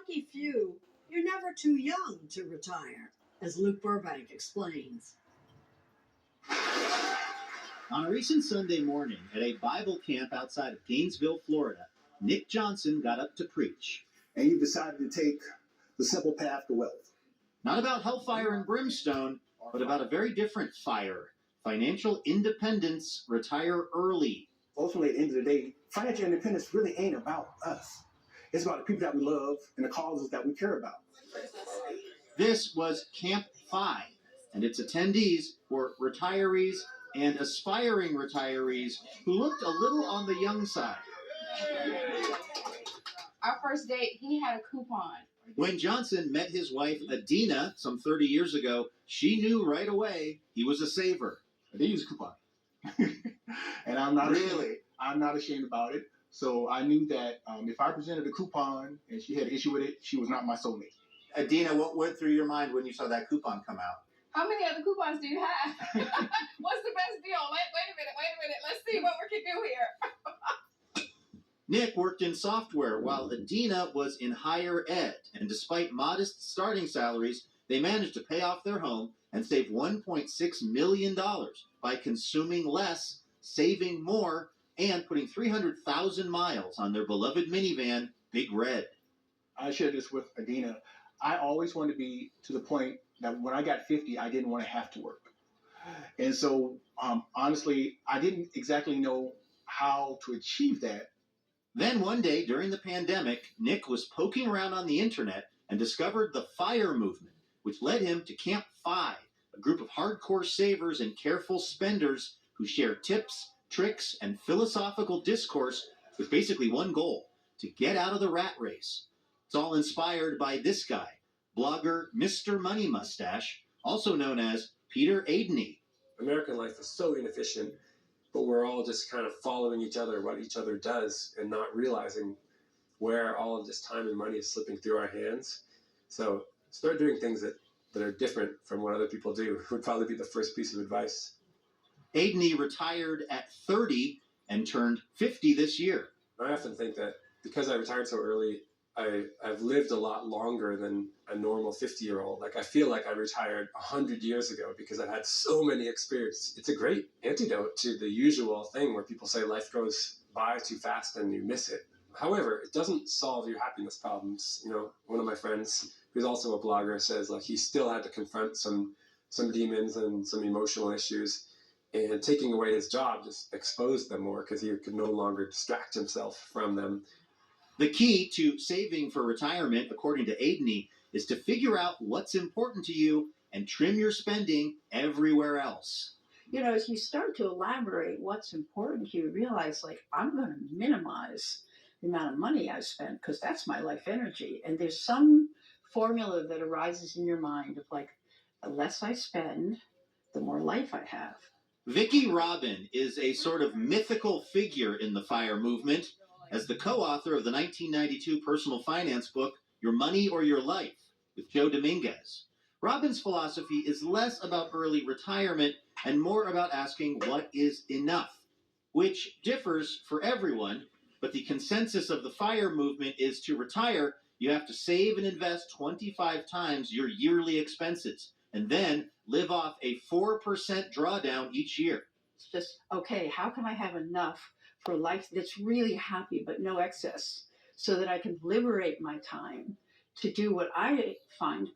lucky few, you're never too young to retire, as Luke Burbank explains. On a recent Sunday morning at a Bible camp outside of Gainesville, Florida, Nick Johnson got up to preach. And you decided to take the simple path to wealth. Not about hellfire and brimstone, but about a very different fire. Financial independence, retire early. Ultimately, at the end of the day, financial independence really ain't about us. It's about the people that we love and the causes that we care about. This was Camp 5, and its attendees were retirees and aspiring retirees who looked a little on the young side. Our first date, he had a coupon. When Johnson met his wife, Adina, some 30 years ago, she knew right away he was a saver. I did use a coupon. And I'm not ashamed about it. So I knew that if I presented a coupon and she had an issue with it, she was not my soulmate. Adina, what went through your mind when you saw that coupon come out? How many other coupons do you have? What's the best deal? Wait a minute. Let's see what we can do here. Nick worked in software while Adina was in higher ed, and despite modest starting salaries, they managed to pay off their home and save $1.6 million by consuming less, saving more, and putting 300,000 miles on their beloved minivan, Big Red. I shared this with Adina. I always wanted to be to the point that when I got 50, I didn't want to have to work. And so, honestly, I didn't exactly know how to achieve that. Then one day during the pandemic, Nick was poking around on the internet and discovered the FIRE movement, which led him to Camp 5, a group of hardcore savers and careful spenders who share tips, tricks, and philosophical discourse with basically one goal: to get out of the rat race. It's all inspired by this guy, blogger Mr. Money Mustache, also known as Peter Adeney. American life is so inefficient, but we're all just kind of following each other, what each other does, and not realizing where all of this time and money is slipping through our hands. So start doing things that are different from what other people do would probably be the first piece of advice. Adeney retired at 30 and turned 50 this year. I often think that because I retired so early, I've lived a lot longer than a normal 50-year-old. Like, I feel like I retired 100 years ago because I've had so many experiences. It's a great antidote to the usual thing where people say life goes by too fast and you miss it. However, it doesn't solve your happiness problems. You know, one of my friends, who's also a blogger, says like he still had to confront some demons and some emotional issues, and taking away his job just exposed them more because he could no longer distract himself from them. The key to saving for retirement, according to Adeney, is to figure out what's important to you and trim your spending everywhere else. You know, as you start to elaborate what's important to you, realize, like, I'm going to minimize the amount of money I spend because that's my life energy. And there's some formula that arises in your mind of, like, the less I spend, the more life I have. Vicki Robin is a sort of mythical figure in the FIRE movement. As the co-author of the 1992 personal finance book, Your Money or Your Life, with Joe Dominguez. Robin's philosophy is less about early retirement and more about asking what is enough, which differs for everyone, but the consensus of the FIRE movement is to retire, you have to save and invest 25 times your yearly expenses, and then live off a 4% drawdown each year. It's just, okay, how can I have enough for a life that's really happy but no excess, so that I can liberate my time to do what I find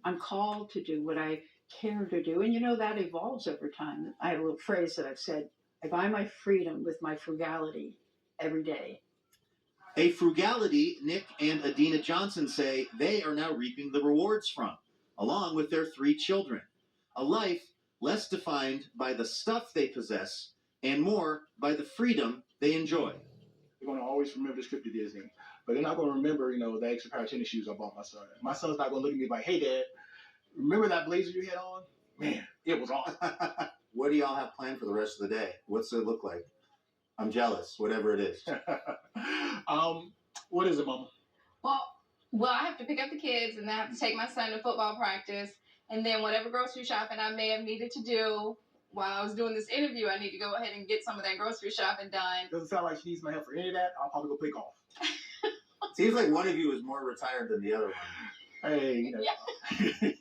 I'm called to do, what I care to do. And you know, that evolves over time. I have a little phrase that I've said: I buy my freedom with my frugality every day. A frugality Nick and Adina Johnson say they are now reaping the rewards from, along with their 3 children. A life less defined by the stuff they possess and more by the freedom they enjoy. They're going to always remember this trip to Disney, but they're not going to remember, the extra pair of tennis shoes I bought my son. My son's not going to look at me like, hey, Dad, remember that blazer you had on? Man, it was awesome. What do y'all have planned for the rest of the day? What's it look like? I'm jealous, whatever it is. What is it, Mama? Well, I have to pick up the kids, and then I have to take my son to football practice, and then whatever grocery shopping I may have needed to do while I was doing this interview, I need to go ahead and get some of that grocery shopping done. Doesn't sound like she needs my help for any of that. I'll probably go play golf. Seems like one of you is more retired than the other one. Hey, you know.